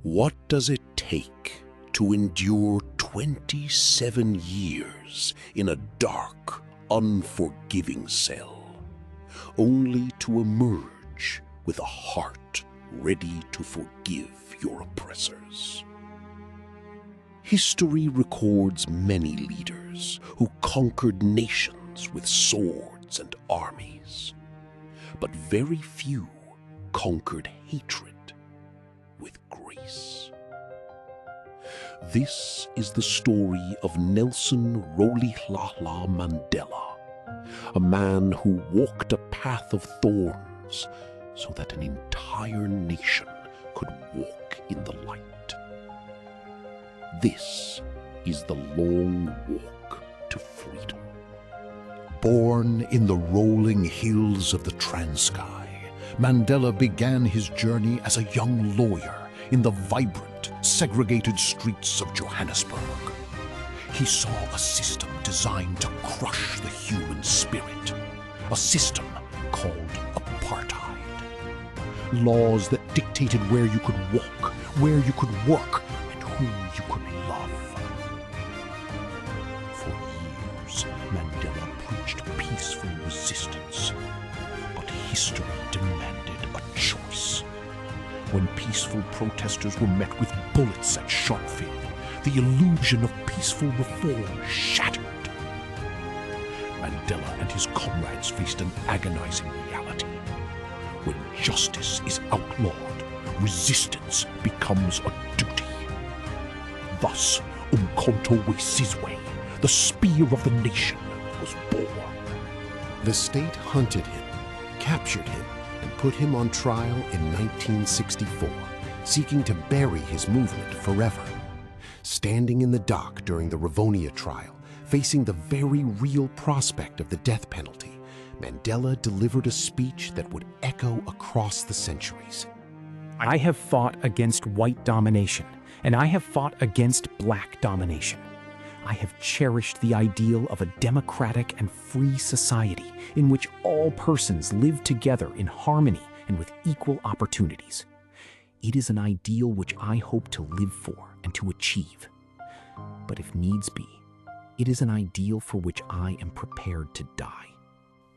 What does it take to endure 27 years in a dark, unforgiving cell, only to emerge with a heart ready to forgive your oppressors? History records many leaders who conquered nations with swords and armies, but very few conquered hatred with grace. This is the story of Nelson Rolihlahla Mandela, a man who walked a path of thorns so that an entire nation could walk in the light. This is the long walk to freedom. Born in the rolling hills of the Transkei, Mandela began his journey as a young lawyer in the vibrant, segregated streets of Johannesburg. He saw a system designed to crush the human spirit, a system called apartheid. Laws that dictated where you could walk, where you could work, and who you could love. For years, Mandela preached peaceful resistance, but history demanded a choice. When peaceful protesters were met with bullets at Sharpeville, the illusion of peaceful reform shattered. Mandela and his comrades faced an agonizing reality. When justice is outlawed, resistance becomes a duty. Thus, Umkhonto we Sizwe, the spear of the nation, was born. The state hunted him, captured him, and put him on trial in 1964, seeking to bury his movement forever. Standing in the dock during the Rivonia trial, facing the very real prospect of the death penalty, Mandela delivered a speech that would echo across the centuries. I have fought against white domination, and I have fought against black domination. I have cherished the ideal of a democratic and free society in which all persons live together in harmony and with equal opportunities. It is an ideal which I hope to live for and to achieve. But if needs be, it is an ideal for which I am prepared to die.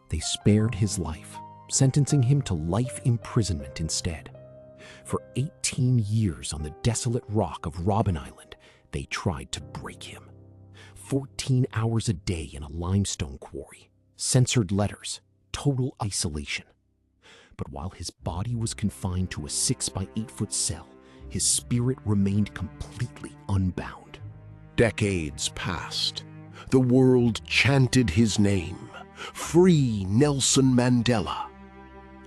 They spared his life, sentencing him to life imprisonment instead. For 18 years on the desolate rock of Robben Island, they tried to break him. 14 hours a day in a limestone quarry, censored letters, total isolation. But while his body was confined to a 6 by 8 foot cell, his spirit remained completely unbound. Decades passed. The world chanted his name, Free Nelson Mandela.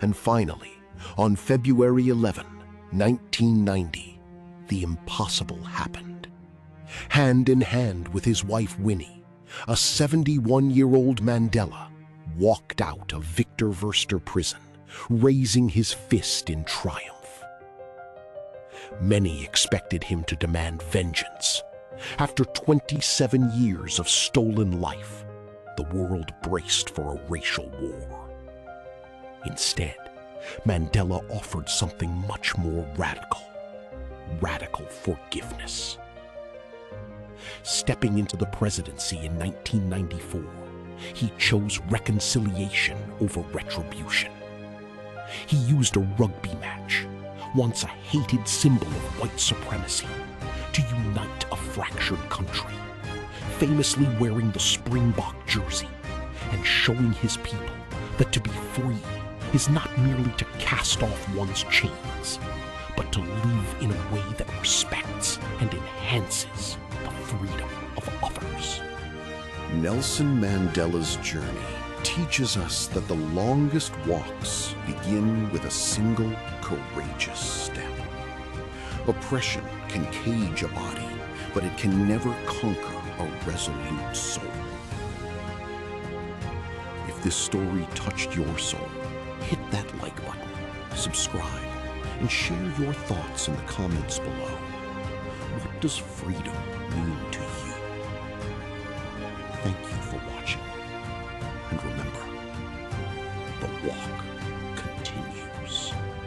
And finally, on February 11, 1990, the impossible happened. Hand in hand with his wife Winnie, a 71-year-old Mandela walked out of Victor Verster prison, raising his fist in triumph. Many expected him to demand vengeance. After 27 years of stolen life, the world braced for a racial war. Instead, Mandela offered something much more radical forgiveness. Stepping into the presidency in 1994, he chose reconciliation over retribution. He used a rugby match, once a hated symbol of white supremacy, to unite a fractured country, famously wearing the Springbok jersey and showing his people that to be free is not merely to cast off one's chains, but to live in a way that respects and enhances the freedom of others. Nelson Mandela's journey teaches us that the longest walks begin with a single courageous step. Oppression can cage a body, but it can never conquer a resolute soul. If this story touched your soul, hit that like button, subscribe, and share your thoughts in the comments below. What does freedom mean to you? Thank you for watching. And remember, the walk